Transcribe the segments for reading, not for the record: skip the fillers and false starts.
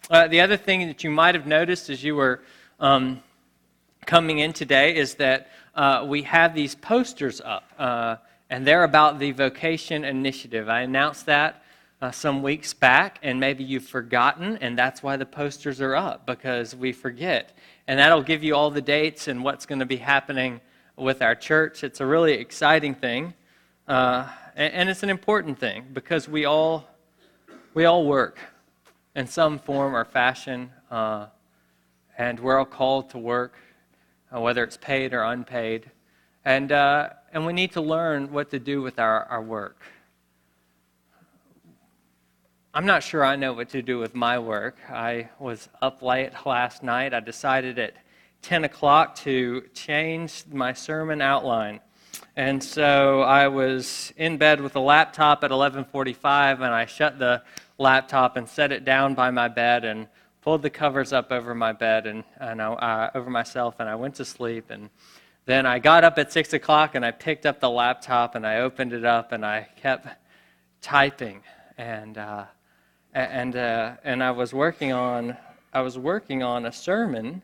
The other thing that you might have noticed as you were coming in today is that we have these posters up, and they're about the Vocation Initiative. I announced that some weeks back, and maybe you've forgotten, and that's why the posters are up, because we forget. And that'll give you all the dates and what's going to be happening with our church. It's a really exciting thing, and it's an important thing, because we all work in some form or fashion, and we're all called to work, whether it's paid or unpaid, and we need to learn what to do with our work. I'm not sure I know what to do with my work. I was up late last night. I decided at 10 o'clock to change my sermon outline. And so I was in bed with a laptop at 11:45, and I shut the laptop and set it down by my bed and pulled the covers up over my bed and over myself, and I went to sleep. And then I got up at 6 o'clock, and I picked up the laptop, and I opened it up, and I kept typing, and I was working on a sermon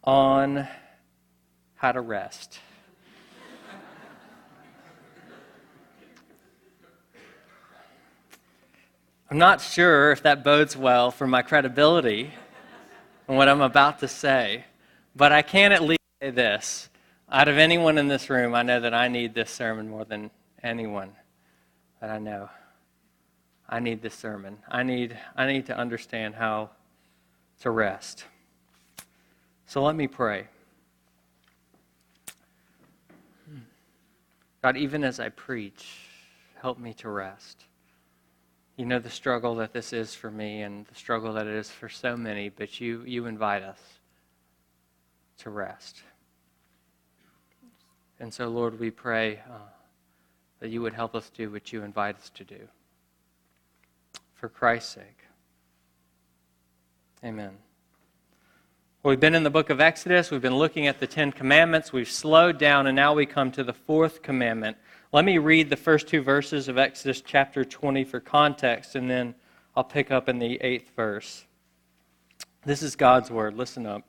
on how to rest. I'm not sure if that bodes well for my credibility and what I'm about to say, but I can at least say this. Out of anyone in this room, I know that I need this sermon more than anyone that I know. I need this sermon. I need to understand how to rest. So let me pray. God, even as I preach, help me to rest. You know the struggle that this is for me and the struggle that it is for so many, but you invite us to rest. And so, Lord, we pray that you would help us do what you invite us to do. For Christ's sake. Amen. Well, we've been in the book of Exodus. We've been looking at the 10 Commandments. We've slowed down, and now we come to the fourth commandment. Let me read the first two verses of Exodus chapter 20 for context, and then I'll pick up in the 8th verse. This is God's word. Listen up.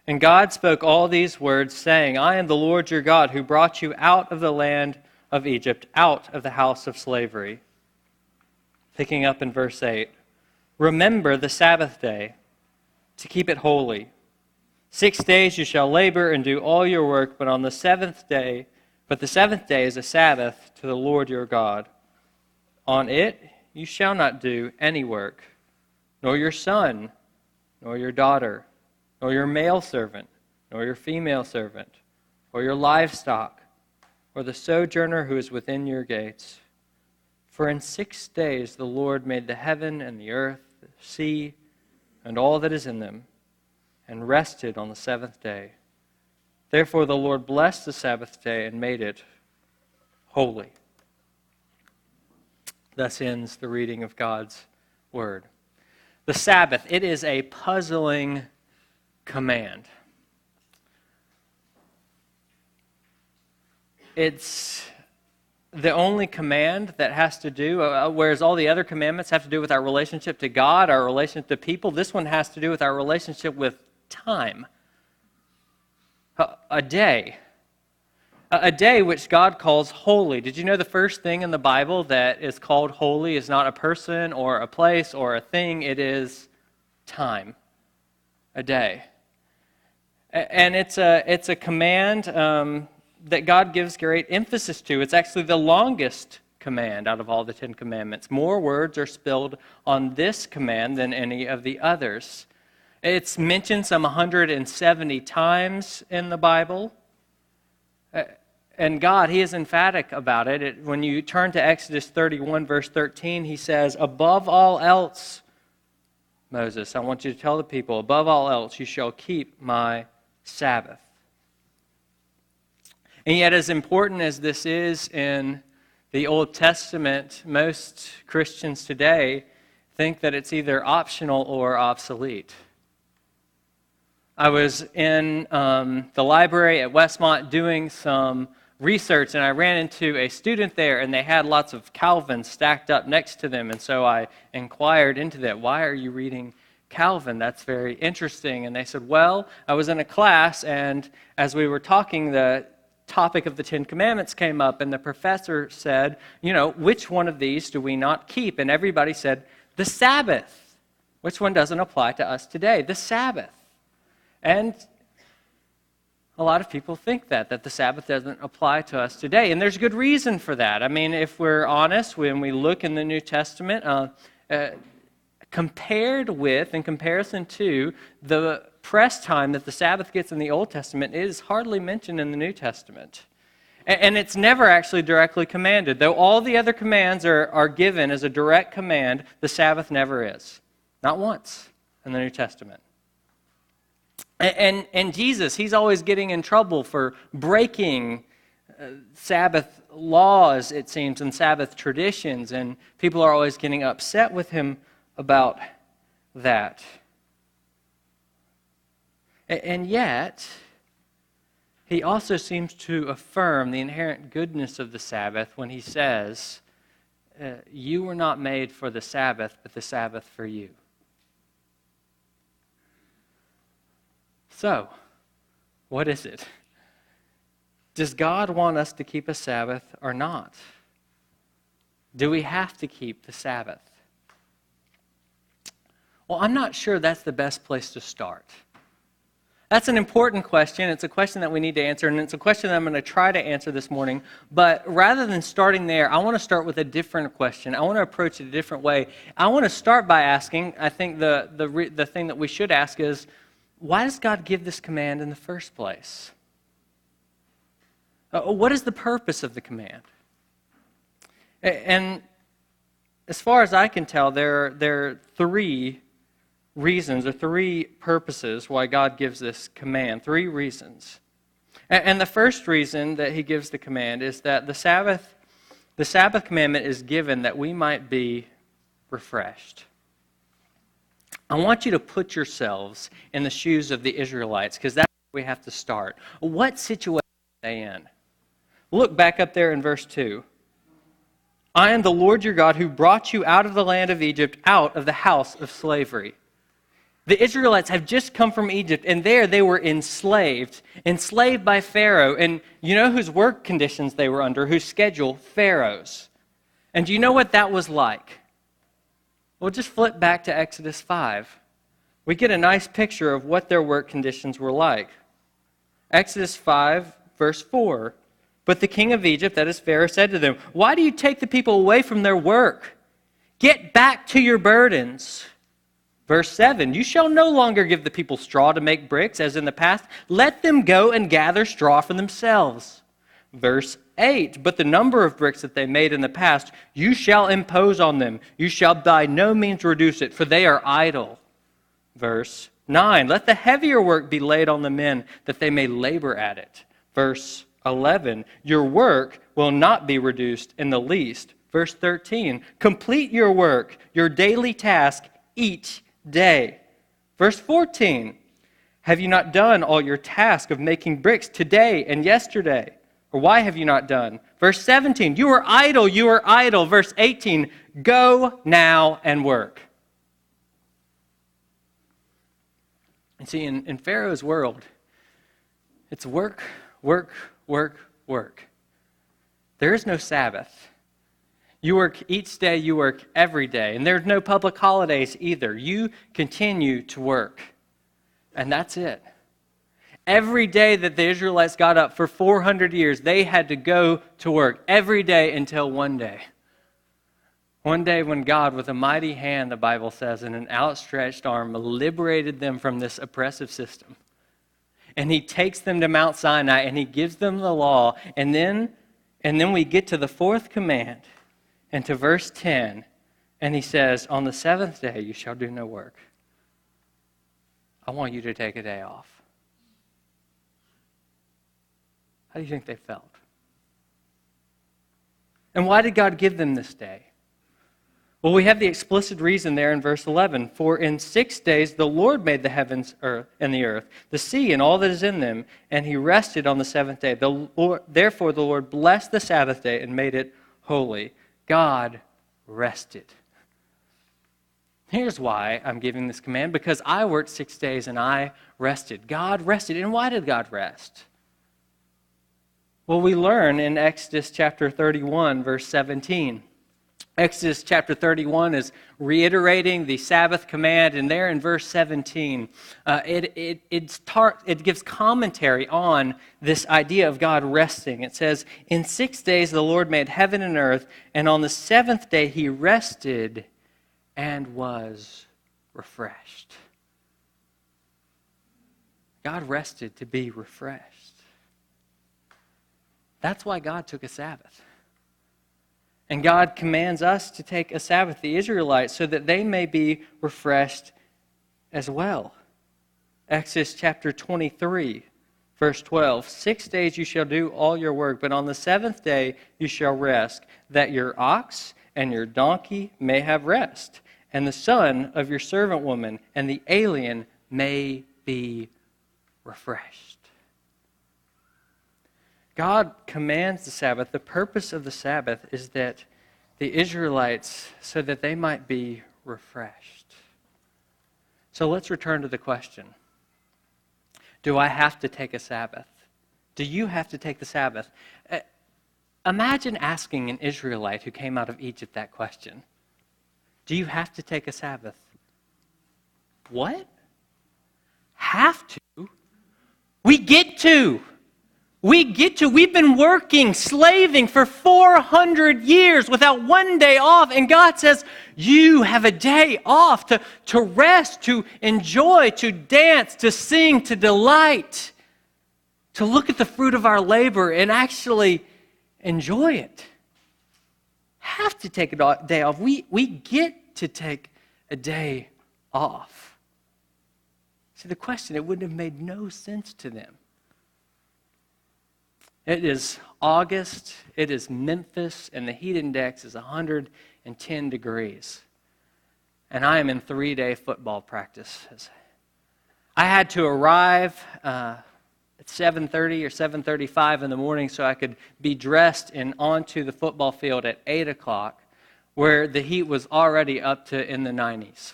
And God spoke all these words, saying, I am the Lord your God, who brought you out of the land of Egypt, out of the house of slavery. Picking up in verse 8. Remember the Sabbath day, to keep it holy. 6 days you shall labor and do all your work, but the seventh day is a Sabbath to the Lord your God. On it you shall not do any work, nor your son, nor your daughter, nor your male servant, nor your female servant, or your livestock, or the sojourner who is within your gates. For in 6 days the Lord made the heaven and the earth, the sea, and all that is in them, and rested on the seventh day. Therefore the Lord blessed the Sabbath day and made it holy. Thus ends the reading of God's word. The Sabbath, it is a puzzling command. It's the only command that has to do, whereas all the other commandments have to do with our relationship to God, our relationship to people, this one has to do with our relationship with time. A day which God calls holy. Did you know the first thing in the Bible that is called holy is not a person or a place or a thing, it is time, a day. And it's a command that God gives great emphasis to. It's actually the longest command out of all the 10 commandments. More words are spilled on this command than any of the others. It's mentioned some 170 times in the Bible. And God, He is emphatic about it. When you turn to Exodus 31, verse 13, He says, above all else, Moses, I want you to tell the people, above all else, you shall keep my Sabbath. And yet, as important as this is in the Old Testament, most Christians today think that it's either optional or obsolete. I was in the library at Westmont doing some research, and I ran into a student there, and they had lots of Calvin stacked up next to them, and so I inquired into that. Why are you reading Calvin? That's very interesting. And they said, well, I was in a class, and as we were talking, the topic of the Ten Commandments came up, and the professor said, which one of these do we not keep? And everybody said, the Sabbath. Which one doesn't apply to us today? The Sabbath. And a lot of people think that the Sabbath doesn't apply to us today. And there's good reason for that. I mean, if we're honest, when we look in the New Testament, compared with, in comparison to, the press time that the Sabbath gets in the Old Testament, it is hardly mentioned in the New Testament. And it's never actually directly commanded. Though all the other commands are given as a direct command, the Sabbath never is. Not once in the New Testament. And Jesus, he's always getting in trouble for breaking Sabbath laws, it seems, and Sabbath traditions, and people are always getting upset with him about that. And yet, he also seems to affirm the inherent goodness of the Sabbath when he says, you were not made for the Sabbath, but the Sabbath for you. So, what is it? Does God want us to keep a Sabbath or not? Do we have to keep the Sabbath? Well, I'm not sure that's the best place to start. That's an important question. It's a question that we need to answer, and it's a question that I'm going to try to answer this morning. But rather than starting there, I want to start with a different question. I want to approach it a different way. I want to start by asking, I think the thing that we should ask is, why does God give this command in the first place? What is the purpose of the command? And as far as I can tell, there are three reasons or three purposes why God gives this command. Three reasons. And the first reason that he gives the command is that the Sabbath commandment is given that we might be refreshed. I want you to put yourselves in the shoes of the Israelites, because that's where we have to start. What situation are they in? Look back up there in verse 2. I am the Lord your God who brought you out of the land of Egypt, out of the house of slavery. The Israelites have just come from Egypt, and there they were enslaved by Pharaoh. And you know whose work conditions they were under, whose schedule? Pharaoh's. And do you know what that was like? We'll just flip back to Exodus 5. We get a nice picture of what their work conditions were like. Exodus 5, verse 4. But the king of Egypt, that is Pharaoh, said to them, why do you take the people away from their work? Get back to your burdens. Verse 7, you shall no longer give the people straw to make bricks, as in the past. Let them go and gather straw for themselves. Verse 8, but the number of bricks that they made in the past, you shall impose on them. You shall by no means reduce it, for they are idle. Verse 9, let the heavier work be laid on the men, that they may labor at it. Verse 11, your work will not be reduced in the least. Verse 13, complete your work, your daily task, each day. Verse 14, have you not done all your task of making bricks today and yesterday? Or why have you not done? Verse 17, you are idle, you are idle. Verse 18, go now and work. And see, in Pharaoh's world, it's work, work, work, work. There is no Sabbath. You work each day, you work every day. And there's no public holidays either. You continue to work. And that's it. Every day that the Israelites got up for 400 years, they had to go to work every day until one day. One day when God, with a mighty hand, the Bible says, and an outstretched arm, liberated them from this oppressive system. And he takes them to Mount Sinai and he gives them the law. And then we get to the fourth command and to verse 10. And he says, on the seventh day you shall do no work. I want you to take a day off. How do you think they felt? And why did God give them this day? Well, we have the explicit reason there in verse 11. For in 6 days the Lord made the heavens and the earth, the sea and all that is in them, and he rested on the seventh day. Therefore the Lord blessed the Sabbath day and made it holy. God rested. Here's why I'm giving this command, because I worked 6 days and I rested. God rested. And why did God rest? Well, we learn in Exodus chapter 31, verse 17. Exodus chapter 31 is reiterating the Sabbath command, and there in verse 17, it gives commentary on this idea of God resting. It says, "In 6 days the Lord made heaven and earth, and on the seventh day he rested and was refreshed." God rested to be refreshed. That's why God took a Sabbath. And God commands us to take a Sabbath, the Israelites, so that they may be refreshed as well. Exodus chapter 23, verse 12. 6 days you shall do all your work, but on the seventh day you shall rest, that your ox and your donkey may have rest, and the son of your servant woman and the alien may be refreshed. God commands the Sabbath. The purpose of the Sabbath is that the Israelites, so that they might be refreshed. So let's return to the question. Do I have to take a Sabbath? Do you have to take the Sabbath? Imagine asking an Israelite who came out of Egypt that question. Do you have to take a Sabbath? What? Have to? We get to. We've been working, slaving for 400 years without one day off. And God says, you have a day off to rest, to enjoy, to dance, to sing, to delight, to look at the fruit of our labor and actually enjoy it. Have to take a day off. We get to take a day off. See, the question, it wouldn't have made no sense to them. It is August, it is Memphis, and the heat index is 110 degrees. And I am in 3-day football practice. I had to arrive at 7:30 or 7:35 in the morning so I could be dressed and onto the football field at 8 o'clock, where the heat was already up to in the 90s.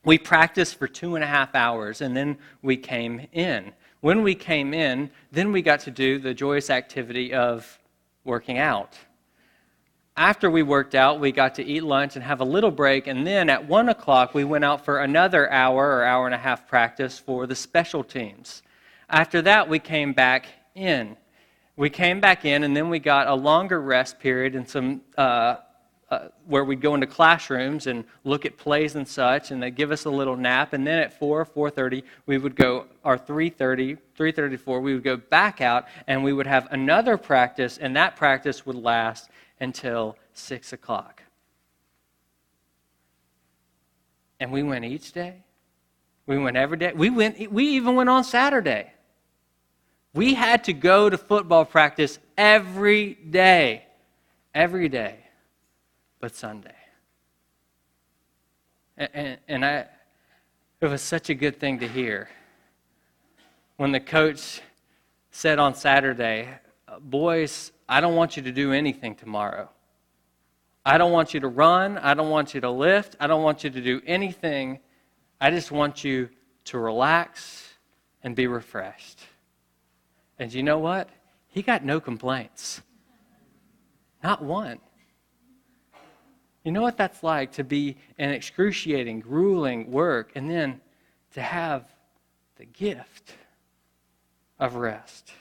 We practiced for 2.5 hours, and then we came in. When we came in, then we got to do the joyous activity of working out. After we worked out, we got to eat lunch and have a little break, and then at 1 o'clock, we went out for another hour or hour and a half practice for the special teams. After that, we came back in. And then we got a longer rest period and some where we'd go into classrooms and look at plays and such, and they'd give us a little nap. And then at 4:30, we would go, or 3:30, 3:34, we would go back out, and we would have another practice, and that practice would last until 6 o'clock. And we went each day. We went every day. We even went on Saturday. We had to go to football practice every day but Sunday. And it was such a good thing to hear. When the coach said on Saturday, boys, I don't want you to do anything tomorrow. I don't want you to run. I don't want you to lift. I don't want you to do anything. I just want you to relax and be refreshed. And you know what? He got no complaints. Not one. You know what that's like, to be an excruciating, grueling work and then to have the gift of rest.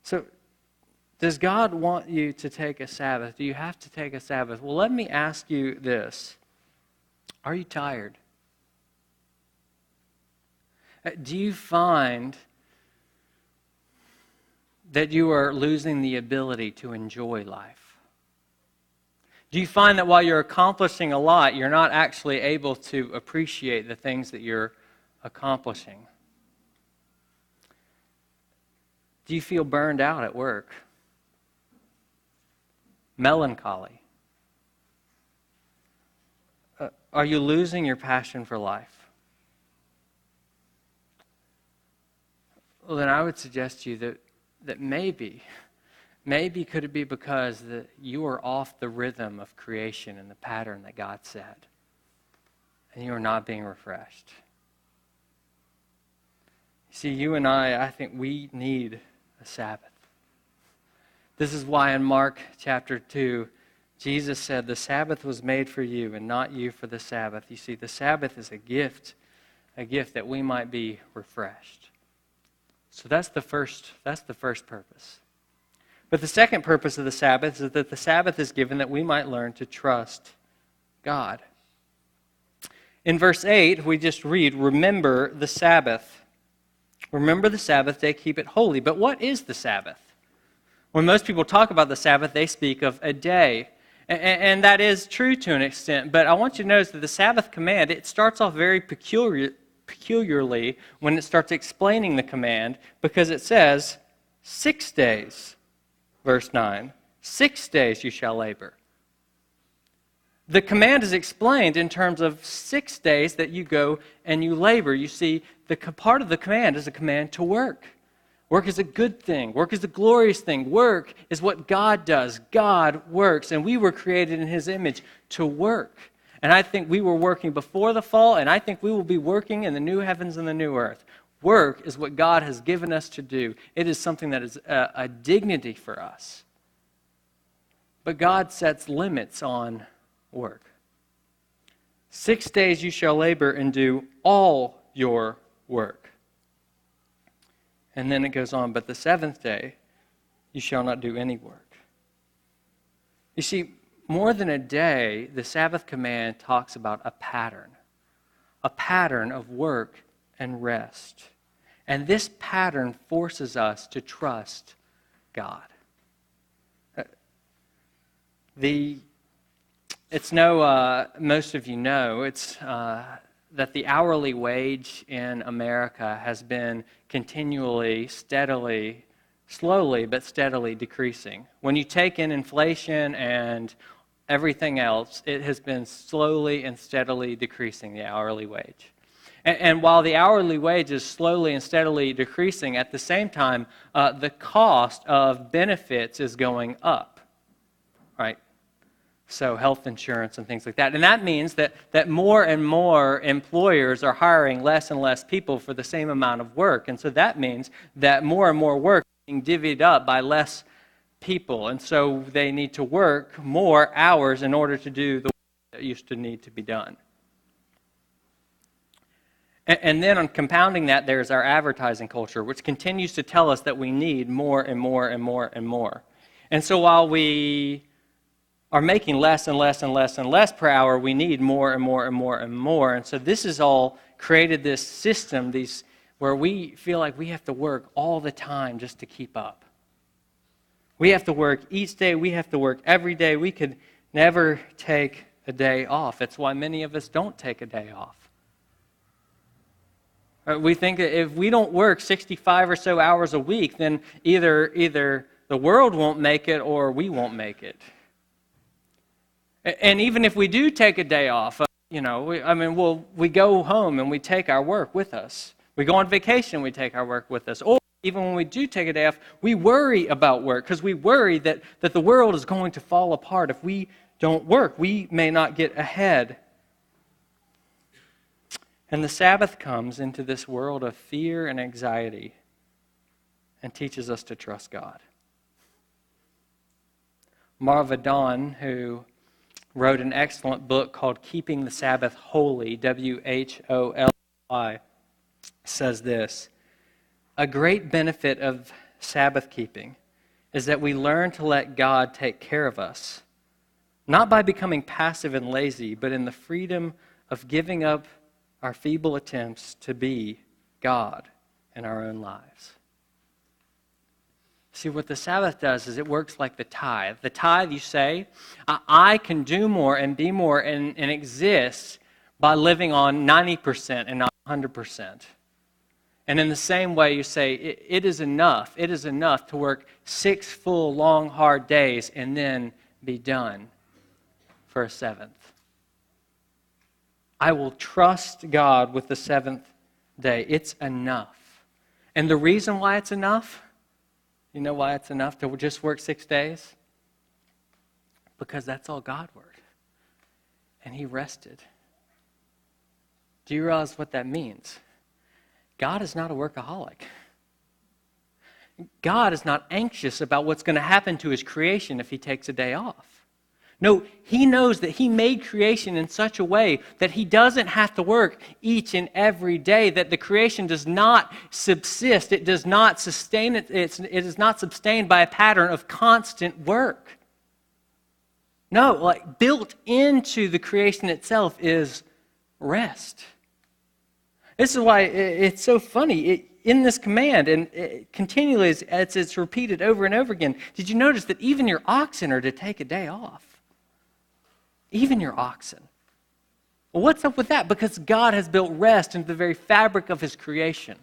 So, does God want you to take a Sabbath? Do you have to take a Sabbath? Well, let me ask you this. Are you tired? Do you find that you are losing the ability to enjoy life? Do you find that while you're accomplishing a lot, you're not actually able to appreciate the things that you're accomplishing? Do you feel burned out at work? Melancholy? Are you losing your passion for life? Well, then I would suggest to you that maybe could it be because that you are off the rhythm of creation and the pattern that God set, and you are not being refreshed. See, you and I think we need a Sabbath. This is why in Mark chapter 2, Jesus said, the Sabbath was made for you and not you for the Sabbath. You see, the Sabbath is a gift that we might be refreshed. So that's the first purpose. But the second purpose of the Sabbath is that the Sabbath is given that we might learn to trust God. In verse 8, we just read, remember the Sabbath. Remember the Sabbath day, keep it holy. But what is the Sabbath? When most people talk about the Sabbath, they speak of a day. And that is true to an extent. But I want you to notice that the Sabbath command, it starts off very peculiarly when it starts explaining the command, because it says, 6 days, verse 9. 6 days you shall labor. The command is explained in terms of 6 days that you go and you labor. You see, the part of the command is a command to work. Work is a good thing. Work is a glorious thing. Work is what God does. God works, and we were created in His image to work. And I think we were working before the fall, and I think we will be working in the new heavens and the new earth. Work is what God has given us to do. It is something that is a dignity for us. But God sets limits on work. 6 days you shall labor and do all your work. And then it goes on, but the seventh day you shall not do any work. You see, more than a day, the Sabbath command talks about a pattern of work and rest. And this pattern forces us to trust God. Most of you know, it's that the hourly wage in America has been continually, slowly but steadily decreasing. When you take in inflation and everything else, it has been slowly and steadily decreasing, the hourly wage. And while the hourly wage is slowly and steadily decreasing, at the same time, the cost of benefits is going up, right? So health insurance and things like that. And that means that more and more employers are hiring less and less people for the same amount of work. And so that means that more and more work is being divvied up by less people. And so they need to work more hours in order to do the work that used to need to be done. And then on compounding that, there's our advertising culture, which continues to tell us that we need more and more and more and more. And so while we are making less and less and less and less per hour, we need more and more and more and more. And so this has all created this system, where we feel like we have to work all the time just to keep up. We have to work each day. We have to work every day. We could never take a day off. That's why many of us don't take a day off. We think that if we don't work 65 or so hours a week, then either the world won't make it or we won't make it. And even if we do take a day off, we go home and we take our work with us. We go on vacation, we take our work with us. Or even when we do take a day off, we worry about work because we worry that the world is going to fall apart if we don't work. We may not get ahead. And the Sabbath comes into this world of fear and anxiety and teaches us to trust God. Marva Dawn, who wrote an excellent book called Keeping the Sabbath Holy, W-H-O-L-Y, says this: a great benefit of Sabbath keeping is that we learn to let God take care of us, not by becoming passive and lazy, but in the freedom of giving up our feeble attempts to be God in our own lives. See, what the Sabbath does is it works like the tithe. The tithe, you say, I can do more and be more and exist by living on 90% and not 100%. And in the same way, you say, it is enough. It is enough to work 6 full, long, hard days and then be done for a seventh. I will trust God with the seventh day. It's enough. And the reason why it's enough, you know why it's enough to just work 6 days? Because that's all God worked. And he rested. Do you realize what that means? God is not a workaholic. God is not anxious about what's going to happen to his creation if he takes a day off. No, he knows that he made creation in such a way that he doesn't have to work each and every day, that the creation does not subsist. It does not sustain it. It is not sustained by a pattern of constant work. No, like built into the creation itself is rest. This is why it's so funny. In this command, and continually as it's repeated over and over again, did you notice that even your oxen are to take a day off? Even your oxen. Well, what's up with that? Because God has built rest into the very fabric of his creation.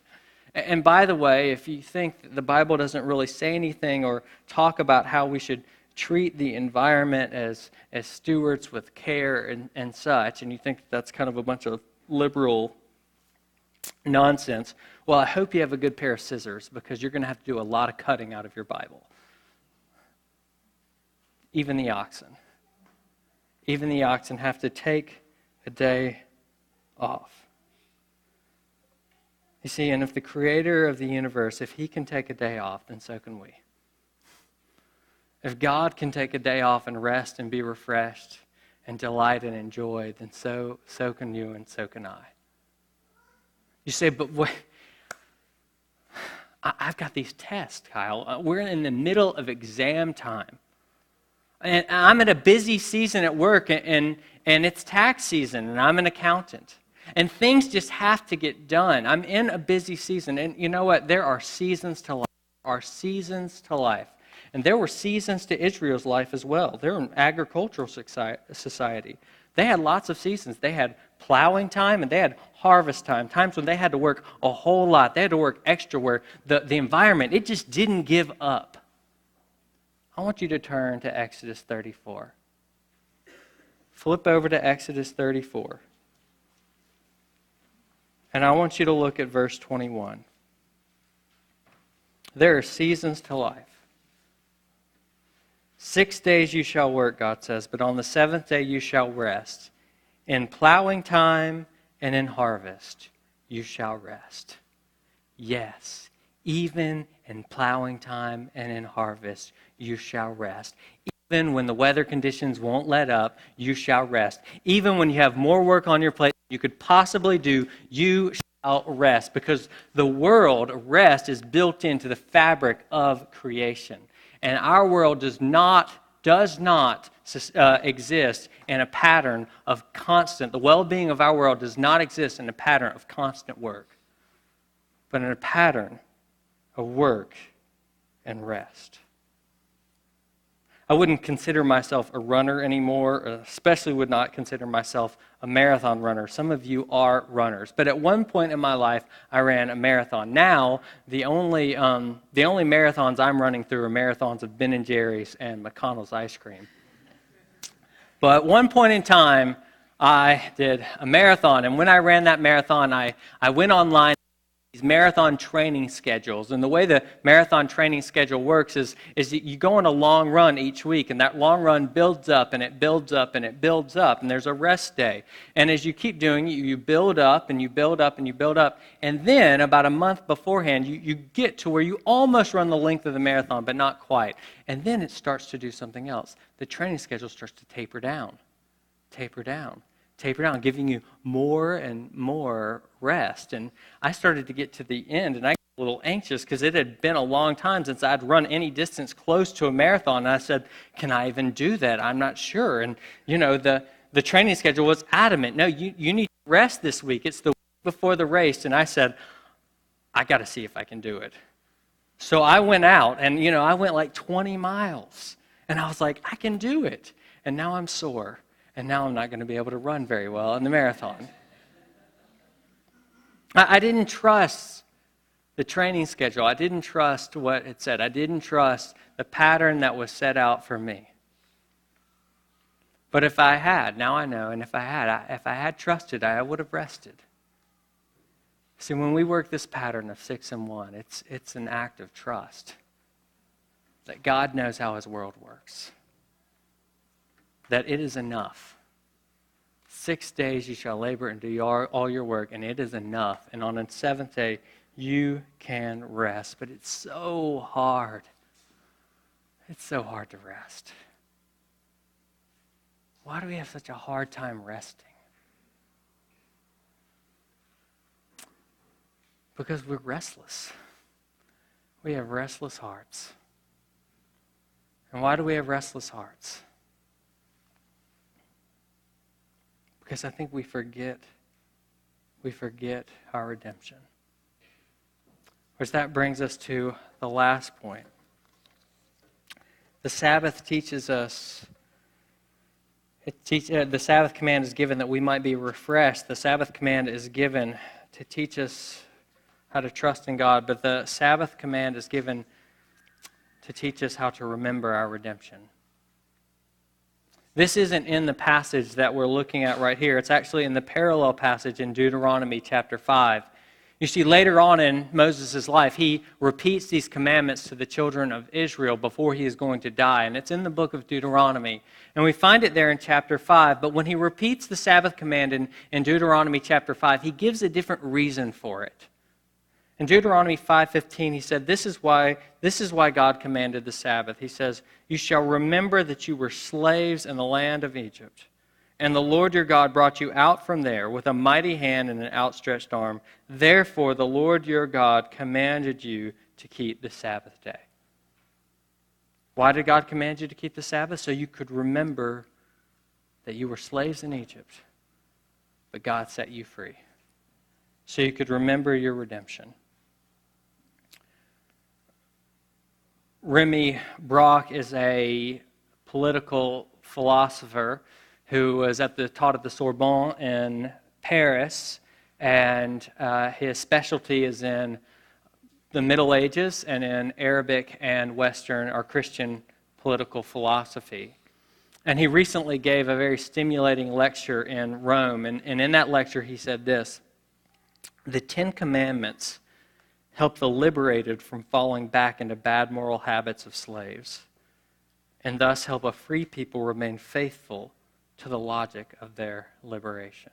And by the way, if you think that the Bible doesn't really say anything or talk about how we should treat the environment as stewards with care and such, and you think that's kind of a bunch of liberal nonsense, well, I hope you have a good pair of scissors, because you're going to have to do a lot of cutting out of your Bible. Even the oxen. Even the oxen have to take a day off. You see, and if the creator of the universe, if he can take a day off, then so can we. If God can take a day off and rest and be refreshed and delight and enjoy, then so can you and so can I. You say, but wait, I've got these tests, Kyle. We're in the middle of exam time. And I'm in a busy season at work, and it's tax season, and I'm an accountant. And things just have to get done. I'm in a busy season. And you know what? There are seasons to life. There are seasons to life. And there were seasons to Israel's life as well. They're an agricultural society. They had lots of seasons. They had plowing time and they had harvest time, times when they had to work a whole lot. They had to work extra, where the environment, it just didn't give up. I want you to turn to Exodus 34. Flip over to Exodus 34. And I want you to look at verse 21. There are seasons to life. 6 days you shall work, God says, but on the seventh day you shall rest. In plowing time and in harvest you shall rest. Yes, even in plowing time and in harvest you shall rest. Even when the weather conditions won't let up, you shall rest. Even when you have more work on your plate than you could possibly do, you shall rest. Because the world, rest, is built into the fabric of creation. And our world does not exist in a pattern of constant, the well-being of our world does not exist in a pattern of constant work, but in a pattern of work and rest. I wouldn't consider myself a runner anymore, especially would not consider myself a marathon runner. Some of you are runners. But at one point in my life, I ran a marathon. Now, the only marathons I'm running through are marathons of Ben & Jerry's and McConnell's ice cream. But at one point in time, I did a marathon. And when I ran that marathon, I went online. These marathon training schedules. And the way the marathon training schedule works is you go on a long run each week, and that long run builds up, and it builds up, and it builds up, and there's a rest day. And as you keep doing it, you build up, and you build up, and you build up. And then, about a month beforehand, you get to where you almost run the length of the marathon, but not quite. And then it starts to do something else. The training schedule starts to taper down, giving you more and more rest. And I started to get to the end, and I got a little anxious because it had been a long time since I'd run any distance close to a marathon. And I said, can I even do that? I'm not sure. And, the training schedule was adamant. No, you need to rest this week. It's the week before the race. And I said, I got to see if I can do it. So I went out, and, I went like 20 miles. And I was like, I can do it. And now I'm sore. And now I'm not going to be able to run very well in the marathon. I didn't trust the training schedule. I didn't trust what it said. I didn't trust the pattern that was set out for me. But if I had, now I know, and if I had trusted, I would have rested. See, when we work this pattern of 6 and 1, it's an act of trust that God knows how his world works. That it is enough. 6 days you shall labor and do all your work, and it is enough. And on the 7th day, you can rest. But it's so hard. It's so hard to rest. Why do we have such a hard time resting? Because we're restless. We have restless hearts. And why do we have restless hearts? Because I think we forget our redemption. Which that brings us to the last point. The Sabbath teaches us, the Sabbath command is given that we might be refreshed. The Sabbath command is given to teach us how to trust in God, but the Sabbath command is given to teach us how to remember our redemption. This isn't in the passage that we're looking at right here. It's actually in the parallel passage in Deuteronomy chapter 5. You see, later on in Moses' life, he repeats these commandments to the children of Israel before he is going to die. And it's in the book of Deuteronomy. And we find it there in chapter 5. But when he repeats the Sabbath command in Deuteronomy chapter 5, he gives a different reason for it. In Deuteronomy 5:15, he said, this is why God commanded the Sabbath. He says, you shall remember that you were slaves in the land of Egypt. And the Lord your God brought you out from there with a mighty hand and an outstretched arm. Therefore, the Lord your God commanded you to keep the Sabbath day. Why did God command you to keep the Sabbath? So you could remember that you were slaves in Egypt, but God set you free. So you could remember your redemption. Remy Brock is a political philosopher who was taught at the Sorbonne in Paris, and his specialty is in the Middle Ages and in Arabic and Western or Christian political philosophy. And he recently gave a very stimulating lecture in Rome, and in that lecture he said this: the 10 Commandments help the liberated from falling back into bad moral habits of slaves, and thus help a free people remain faithful to the logic of their liberation.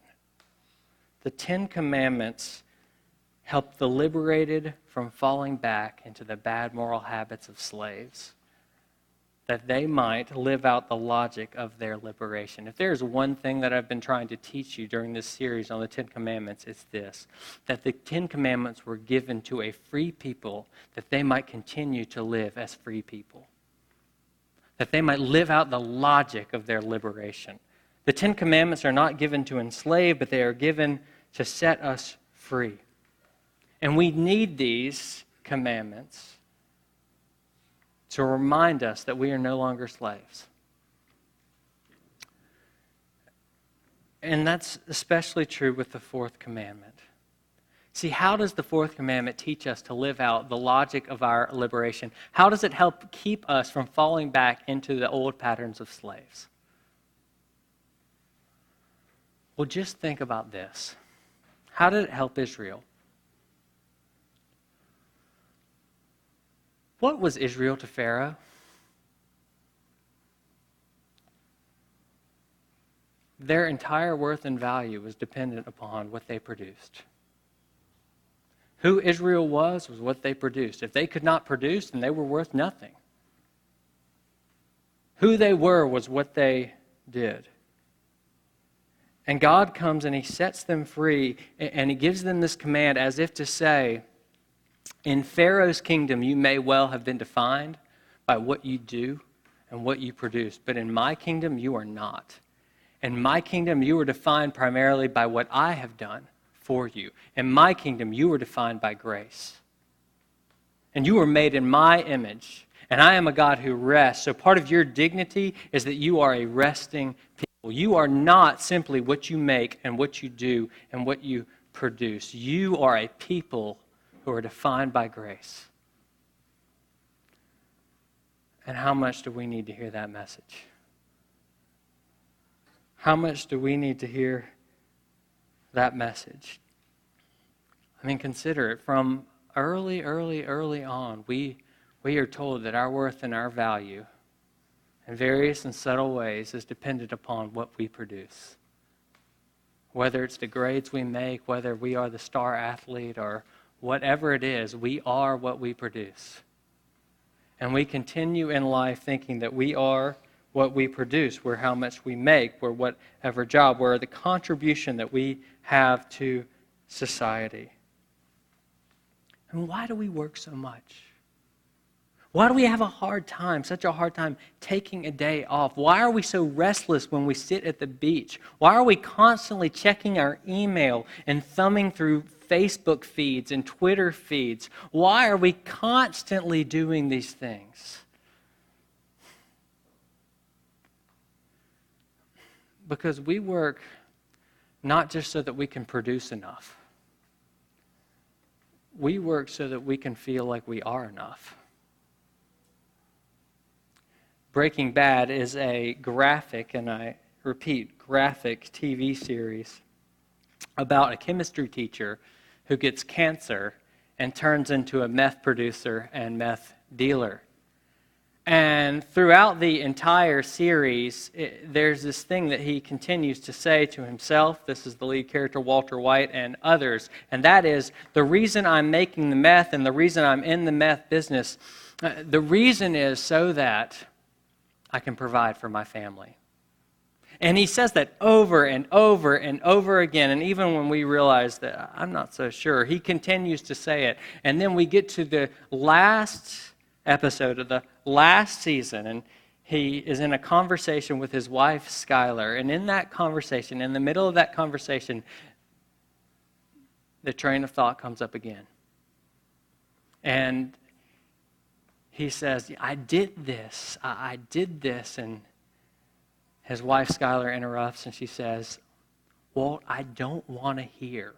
The 10 Commandments help the liberated from falling back into the bad moral habits of slaves, that they might live out the logic of their liberation. If there's one thing that I've been trying to teach you during this series on the 10 Commandments, it's this: that the 10 Commandments were given to a free people that they might continue to live as free people, that they might live out the logic of their liberation. The 10 Commandments are not given to enslave, but they are given to set us free. And we need these commandments to remind us that we are no longer slaves. And that's especially true with the fourth commandment. See, how does the fourth commandment teach us to live out the logic of our liberation? How does it help keep us from falling back into the old patterns of slaves? Well, just think about this. How did it help Israel? What was Israel to Pharaoh? Their entire worth and value was dependent upon what they produced. Who Israel was what they produced. If they could not produce, then they were worth nothing. Who they were was what they did. And God comes and He sets them free, and He gives them this command as if to say, in Pharaoh's kingdom, you may well have been defined by what you do and what you produce, but in my kingdom, you are not. In my kingdom, you are defined primarily by what I have done for you. In my kingdom, you are defined by grace. And you are made in my image, and I am a God who rests. So part of your dignity is that you are a resting people. You are not simply what you make and what you do and what you produce. You are a people who are defined by grace. And how much do we need to hear that message? How much do we need to hear that message? I mean, consider it. From early on, we are told that our worth and our value in various and subtle ways is dependent upon what we produce. Whether it's the grades we make, whether we are the star athlete, or whatever it is, we are what we produce. And we continue in life thinking that we are what we produce. We're how much we make. We're whatever job. We're the contribution that we have to society. And why do we work so much? Why do we have such a hard time taking a day off? Why are we so restless when we sit at the beach? Why are we constantly checking our email and thumbing through Facebook feeds and Twitter feeds? Why are we constantly doing these things? Because we work not just so that we can produce enough. We work so that we can feel like we are enough. Breaking Bad is a graphic, and I repeat, graphic TV series about a chemistry teacher who gets cancer and turns into a meth producer and meth dealer. And throughout the entire series, there's this thing that he continues to say to himself. This is the lead character, Walter White, and others. And that is, the reason I'm making the meth and the reason I'm in the meth business, the reason is so that I can provide for my family. And he says that over and over and over again. And even when we realize that I'm not so sure, he continues to say it. And then we get to the last episode of the last season, and he is in a conversation with his wife, Skylar. And in that conversation, in the middle of that conversation, the train of thought comes up again. And he says, I did this. And his wife, Skylar, interrupts, and she says, Walt, I don't want to hear.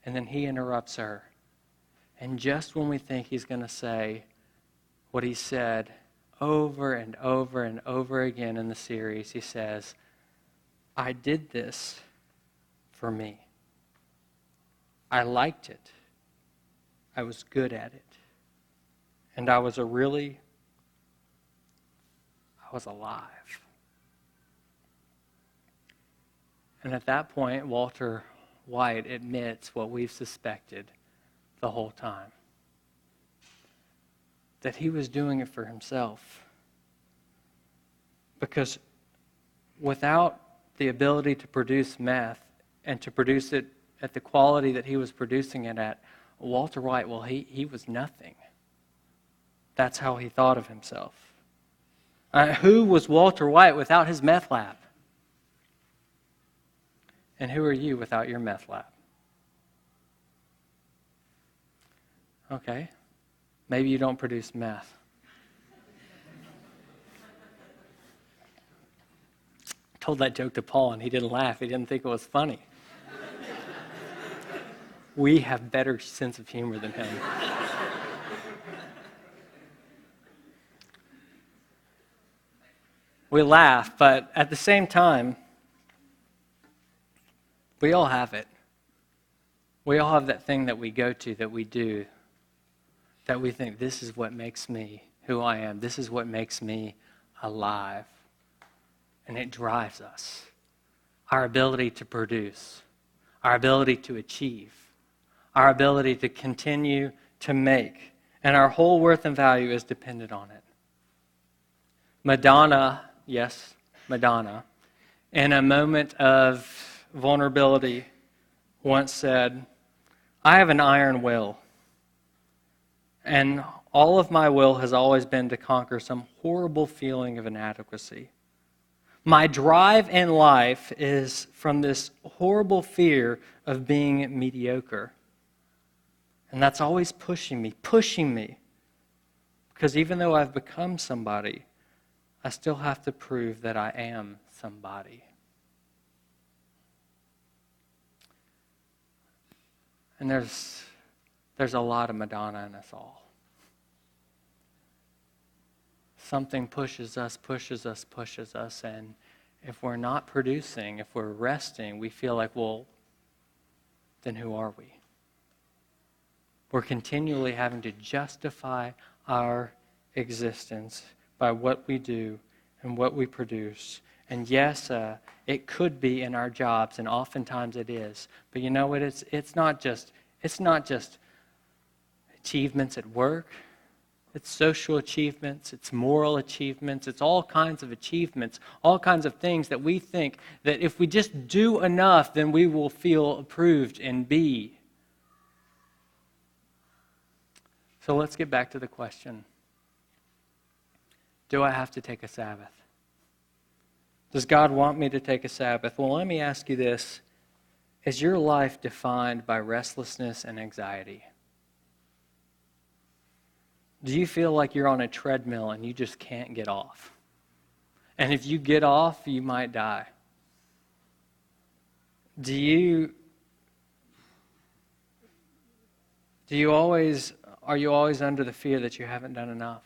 And then he interrupts her. And just when we think he's going to say what he said over and over and over again in the series, he says, I did this for me. I liked it. I was good at it. And I was alive. And at that point, Walter White admits what we've suspected the whole time. That he was doing it for himself. Because without the ability to produce meth and to produce it at the quality that he was producing it at, Walter White, well, he was nothing. That's how he thought of himself. Who was Walter White without his meth lab? And who are you without your meth lab? Okay, maybe you don't produce meth. I told that joke to Paul and he didn't laugh. He didn't think it was funny. We have better sense of humor than him. We laugh, but at the same time, we all have it. We all have that thing that we go to, that we do, that we think, this is what makes me who I am. This is what makes me alive. And it drives us. Our ability to produce, our ability to achieve, our ability to continue to make. And our whole worth and value is dependent on it. Madonna, yes, Madonna, in a moment of vulnerability, once said, I have an iron will, and all of my will has always been to conquer some horrible feeling of inadequacy. My drive in life is from this horrible fear of being mediocre. And that's always pushing me. Because even though I've become somebody, I still have to prove that I am somebody. And there's a lot of Madonna in us all. Something pushes us, and if we're not producing, if we're resting, we feel like, well, then who are we? We're continually having to justify our existence by what we do and what we produce. And yes, it could be in our jobs, and oftentimes it is. But you know what? It's not just achievements at work. It's social achievements, it's moral achievements, it's all kinds of achievements, all kinds of things that we think that if we just do enough, then we will feel approved and be. So let's get back to the question. Do I have to take a Sabbath? Does God want me to take a Sabbath? Well, let me ask you this. Is your life defined by restlessness and anxiety? Do you feel like you're on a treadmill and you just can't get off? And if you get off, you might die. Are you always under the fear that you haven't done enough?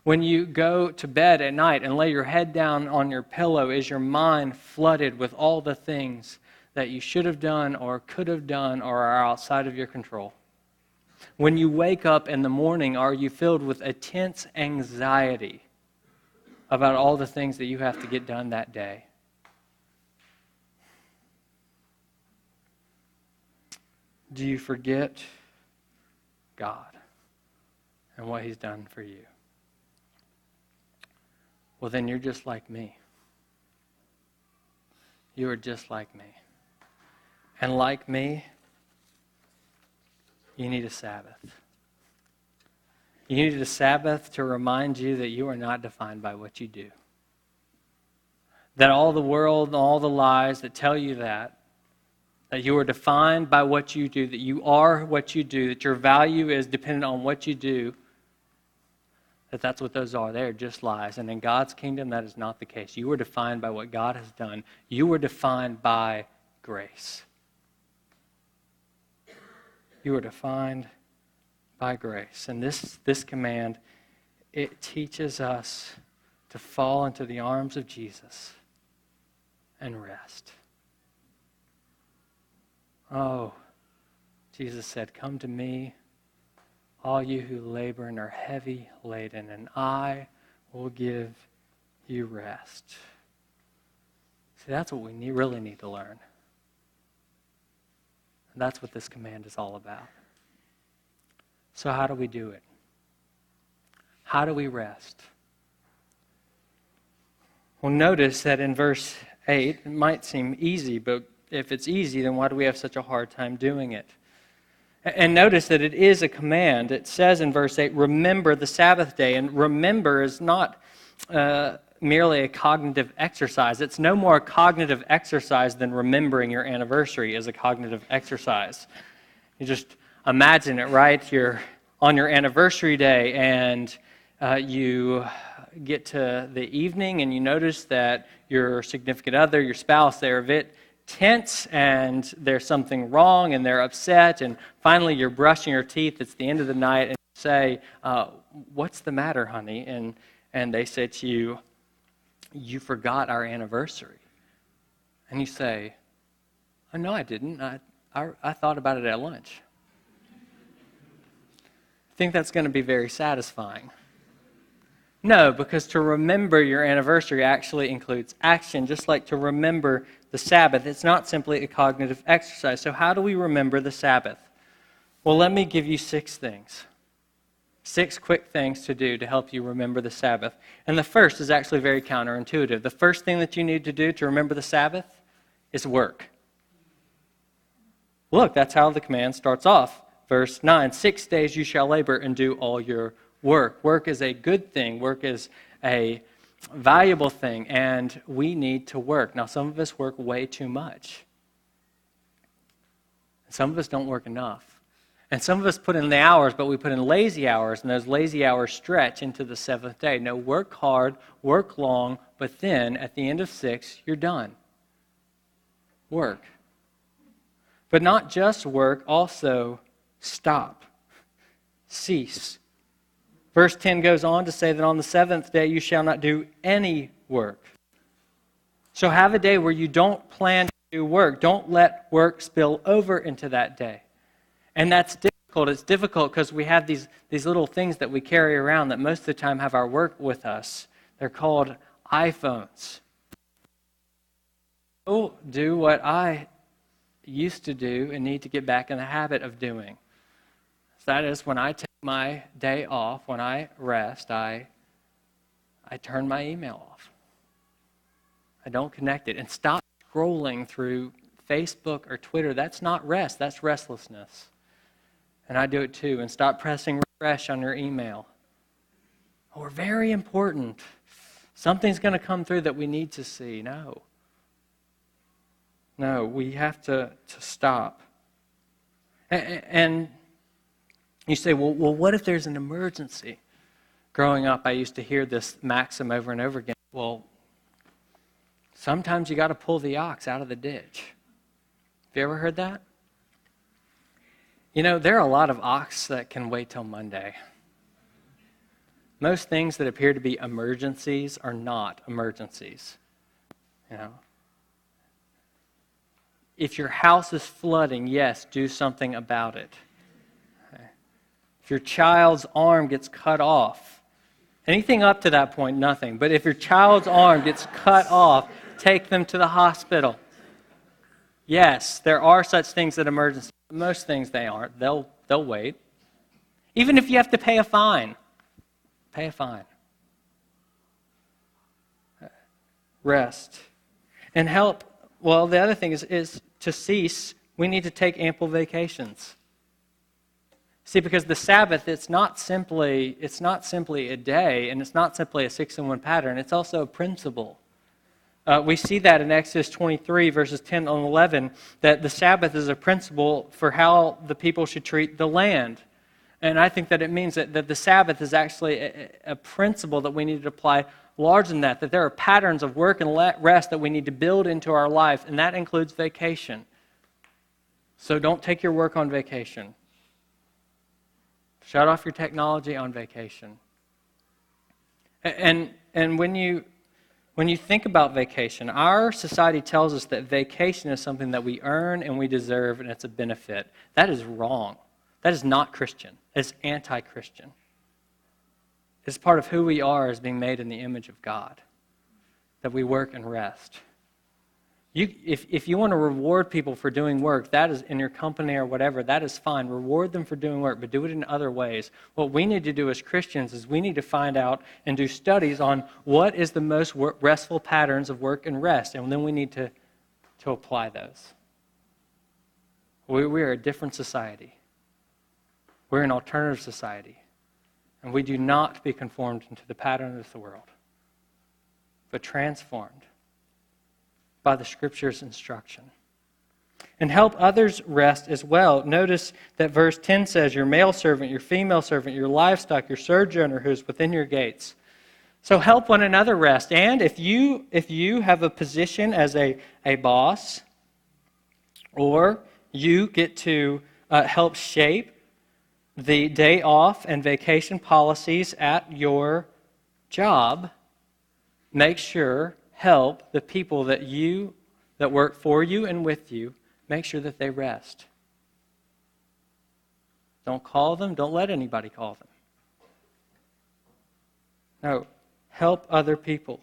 When you go to bed at night and lay your head down on your pillow, is your mind flooded with all the things that you should have done or could have done or are outside of your control? When you wake up in the morning, are you filled with a tense anxiety about all the things that you have to get done that day? Do you forget God and what He's done for you? Well, then you're just like me. You are just like me. And like me, you need a Sabbath. You need a Sabbath to remind you that you are not defined by what you do. That all the world and all the lies that tell you that you are defined by what you do, that you are what you do, that your value is dependent on what you do, that's what those are. They are just lies. And in God's kingdom, that is not the case. You are defined by what God has done. You are defined by grace. You are defined by grace. And this command, it teaches us to fall into the arms of Jesus and rest. Oh, Jesus said, "Come to me, all you who labor and are heavy laden, and I will give you rest." See, that's what we really need to learn. And that's what this command is all about. So how do we do it? How do we rest? Well, notice that in verse 8, it might seem easy, but if it's easy, then why do we have such a hard time doing it? And notice that it is a command. It says in verse 8, remember the Sabbath day. And remember is not merely a cognitive exercise. It's no more a cognitive exercise than remembering your anniversary is a cognitive exercise. You just imagine it, right? You're on your anniversary day and you get to the evening and you notice that your significant other, your spouse, they're a bit tense and there's something wrong and they're upset, and finally you're brushing your teeth. It's the end of the night and you say, "What's the matter, honey?" And they say to you, "You forgot our anniversary." And you say, "Oh, no, I didn't. I thought about it at lunch." I think that's going to be very satisfying. No, because to remember your anniversary actually includes action, just like to remember the Sabbath. It's not simply a cognitive exercise. So how do we remember the Sabbath? Well, let me give you 6 things. 6 quick things to do to help you remember the Sabbath. And the first is actually very counterintuitive. The first thing that you need to do to remember the Sabbath is work. Look, that's how the command starts off. Verse 9, 6 days you shall labor and do all your work. Work is a good thing. Work is a valuable thing, and we need to work. Now, some of us work way too much. Some of us don't work enough. And some of us put in the hours, but we put in lazy hours, and those lazy hours stretch into the 7th day. No, work hard, work long, but then at the end of 6, you're done. Work. But not just work, also stop. Cease. Verse 10 goes on to say that on the 7th day you shall not do any work. So have a day where you don't plan to do work. Don't let work spill over into that day. And that's difficult. It's difficult because we have these little things that we carry around that most of the time have our work with us. They're called iPhones. Go do what I used to do and need to get back in the habit of doing. So that is, when I take my day off, when I rest, I turn my email off. I don't connect it. And stop scrolling through Facebook or Twitter. That's not rest. That's restlessness. And I do it too. And stop pressing refresh on your email. We're very important. Something's going to come through that we need to see. No, we have to stop. And you say, well, what if there's an emergency? Growing up, I used to hear this maxim over and over again. Well, sometimes you got to pull the ox out of the ditch. Have you ever heard that? You know, there are a lot of ox that can wait till Monday. Most things that appear to be emergencies are not emergencies. You know, if your house is flooding, yes, do something about it. Okay. If your child's arm gets cut off, anything up to that point, nothing. But if your child's arm gets cut off, take them to the hospital. Yes, there are such things that emergencies. Most things they aren't. They'll wait. Even if you have to pay a fine, pay a fine. Rest. And help. Well, the other thing is to cease, we need to take ample vacations. See, because the Sabbath, it's not simply a day, and it's not simply a 6-in-1 pattern. It's also a principle. We see that in Exodus 23, verses 10 and 11, that the Sabbath is a principle for how the people should treat the land. And I think that it means that the Sabbath is actually a principle that we need to apply larger than that there are patterns of work and rest that we need to build into our life, and that includes vacation. So don't take your work on vacation. Shut off your technology on vacation. And when you think about vacation, our society tells us that vacation is something that we earn and we deserve, and it's a benefit. That is wrong. That is not Christian. It's anti-Christian. It's part of who we are as being made in the image of God, that we work and rest. If you want to reward people for doing work, that is in your company or whatever, that is fine. Reward them for doing work, but do it in other ways. What we need to do as Christians is we need to find out and do studies on what is the most restful patterns of work and rest, and then we need to apply those. We are a different society. We're an alternative society. And we do not be conformed into the pattern of the world, but transformed by the Scripture's instruction. And help others rest as well. Notice that verse 10 says, your male servant, your female servant, your livestock, your sojourner who is within your gates. So help one another rest. And if you have a position as a boss, or you get to help shape the day off and vacation policies at your job, make sure, help the people that work for you and with you, make sure that they rest. Don't call them. Don't let anybody call them. No, help other people.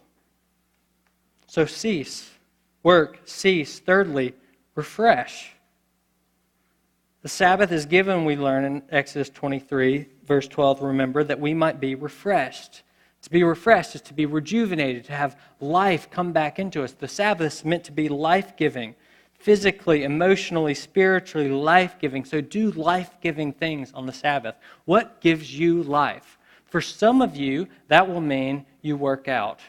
So cease, work, cease. Thirdly, refresh. The Sabbath is given, we learn in Exodus 23, verse 12, remember, that we might be refreshed. To be refreshed is to be rejuvenated, to have life come back into us. The Sabbath is meant to be life-giving, physically, emotionally, spiritually life-giving. So do life-giving things on the Sabbath. What gives you life? For some of you, that will mean you work out.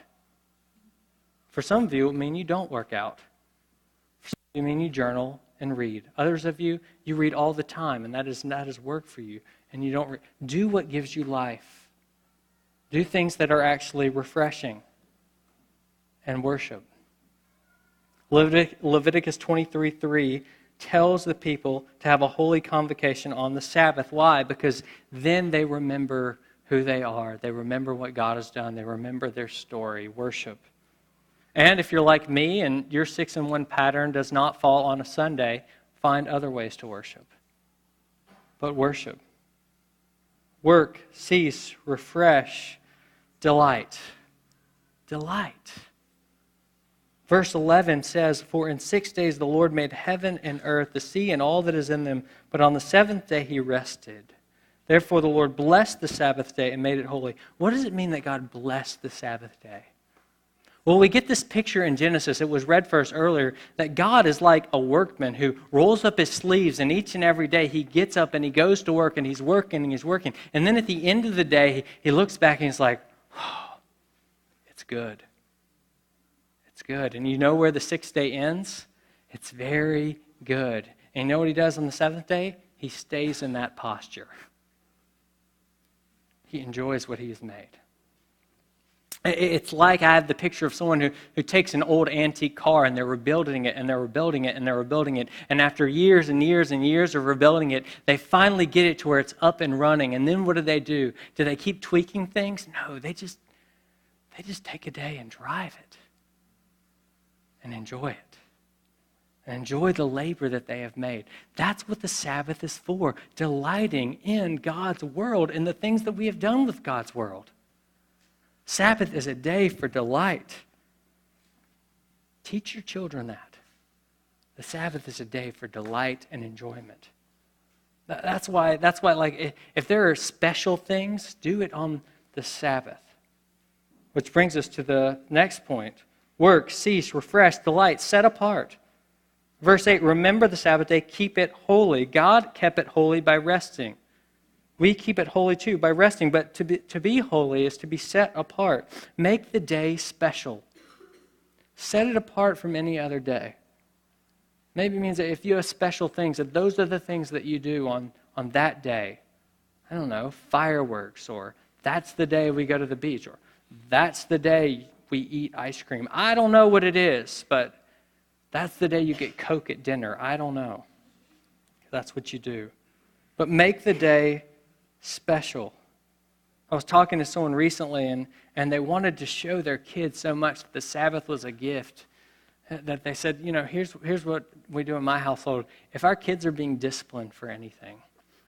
For some of you, it will mean you don't work out. For some of you, it will mean you journal and read. Others of you, you read all the time, and that is work for you. And you don't do what gives you life. Do things that are actually refreshing and worship. Leviticus 23:3 tells the people to have a holy convocation on the Sabbath. Why? Because then they remember who they are. They remember what God has done. They remember their story. Worship. And if you're like me and your 6-in-1 pattern does not fall on a Sunday, find other ways to worship. But worship. Work, cease, refresh, delight. Delight. Verse 11 says, "For in 6 days the Lord made heaven and earth, the sea and all that is in them, but on the seventh day he rested. Therefore the Lord blessed the Sabbath day and made it holy." What does it mean that God blessed the Sabbath day? Well, we get this picture in Genesis, it was read for us earlier, that God is like a workman who rolls up his sleeves, and each and every day he gets up and he goes to work and he's working and he's working. And then at the end of the day, he looks back and he's like, "Oh, it's good. It's good." And you know where the 6th day ends? It's very good. And you know what he does on the 7th day? He stays in that posture. He enjoys what he has made. It's like I have the picture of someone who takes an old antique car and they're rebuilding it and they're rebuilding it and they're rebuilding it. And after years and years and years of rebuilding it, they finally get it to where it's up and running. And then what do? Do they keep tweaking things? No, they just take a day and drive it and enjoy it. And enjoy the labor that they have made. That's what the Sabbath is for, delighting in God's world and the things that we have done with God's world. Sabbath is a day for delight. Teach your children that. The Sabbath is a day for delight and enjoyment. That's why, like, if there are special things, do it on the Sabbath. Which brings us to the next point. Work, cease, refresh, delight, set apart. Verse 8, "Remember the Sabbath day, keep it holy." God kept it holy by resting. We keep it holy too by resting, but to be holy is to be set apart. Make the day special. Set it apart from any other day. Maybe it means that if you have special things, that those are the things that you do on that day. I don't know, fireworks, or that's the day we go to the beach, or that's the day we eat ice cream. I don't know what it is, but that's the day you get Coke at dinner. I don't know. That's what you do. But make the day special. I was talking to someone recently, and they wanted to show their kids so much that the Sabbath was a gift, that they said, here's what we do in my household. If our kids are being disciplined for anything,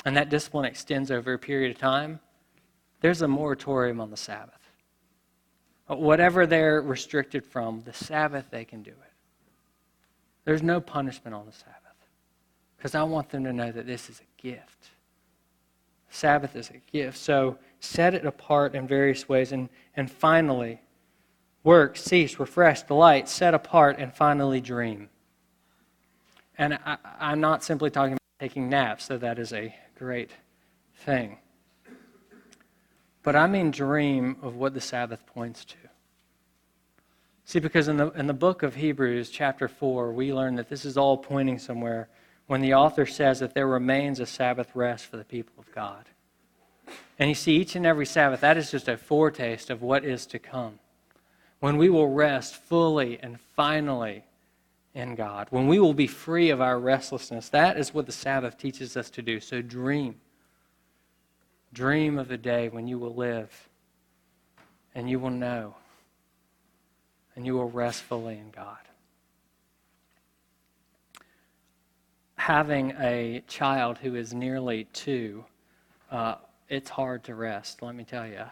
and that discipline extends over a period of time, there's a moratorium on the Sabbath. Whatever they're restricted from, the Sabbath, they can do it. There's no punishment on the Sabbath, because I want them to know that this is a gift. Sabbath is a gift. So set it apart in various ways. And finally, work, cease, refresh, delight, set apart, and finally dream. And I'm not simply talking about taking naps, though that is a great thing. But I mean dream of what the Sabbath points to. See, because in the book of Hebrews, chapter 4, we learn that this is all pointing somewhere when the author says that there remains a Sabbath rest for the people of God. And you see, each and every Sabbath, that is just a foretaste of what is to come. When we will rest fully and finally in God. When we will be free of our restlessness. That is what the Sabbath teaches us to do. So dream. Dream of the day when you will live and you will know and you will rest fully in God. Having a child who is nearly 2, it's hard to rest, let me tell you.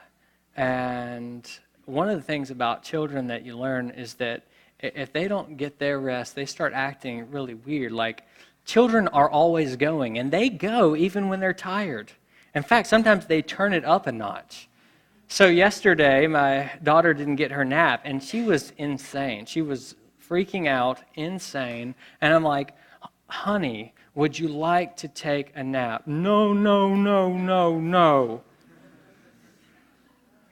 And one of the things about children that you learn is that if they don't get their rest, they start acting really weird. Like, children are always going, and they go even when they're tired. In fact, sometimes they turn it up a notch. So yesterday, my daughter didn't get her nap, and she was insane. She was freaking out, insane. And I'm like, honey, would you like to take a nap? No, no, no, no, no.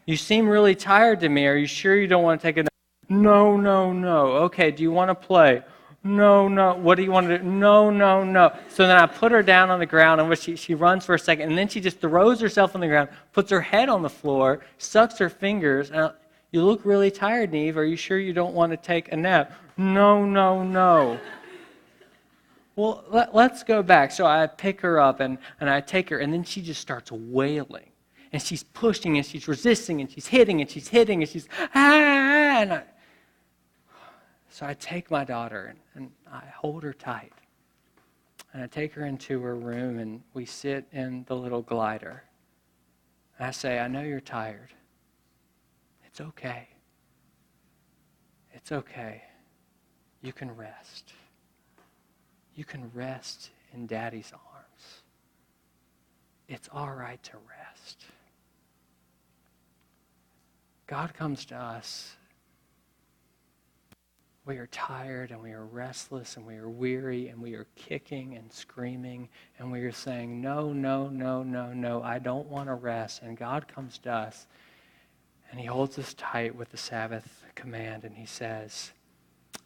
You seem really tired to me. Are you sure you don't want to take a nap? No, no, no. Okay, do you want to play? No, no. What do you want to do? No, no, no. So then I put her down on the ground, and she runs for a second, and then she just throws herself on the ground, puts her head on the floor, sucks her fingers. You look really tired, Neve. Are you sure you don't want to take a nap? No, no, no. Well, let's go back. So I pick her up, and I take her, and then she just starts wailing. And she's pushing, and she's resisting, and she's hitting, and she's hitting, and she's, and So I take my daughter and I hold her tight. And I take her into her room and we sit in the little glider. And I say, I know you're tired. It's okay. It's okay. You can rest. You can rest in Daddy's arms. It's all right to rest. God comes to us. We are tired and we are restless and we are weary and we are kicking and screaming and we are saying, no, no, no, no, no, I don't want to rest. And God comes to us and he holds us tight with the Sabbath command and he says,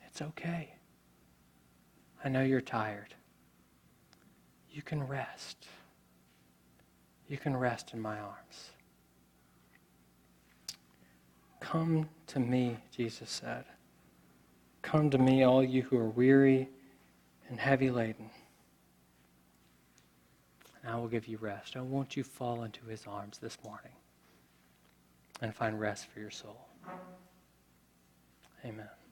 it's okay. I know you're tired. You can rest. You can rest in my arms. Come to me, Jesus said. Come to me, all you who are weary and heavy laden, and I will give you rest. I want you to fall into his arms this morning and find rest for your soul. Amen.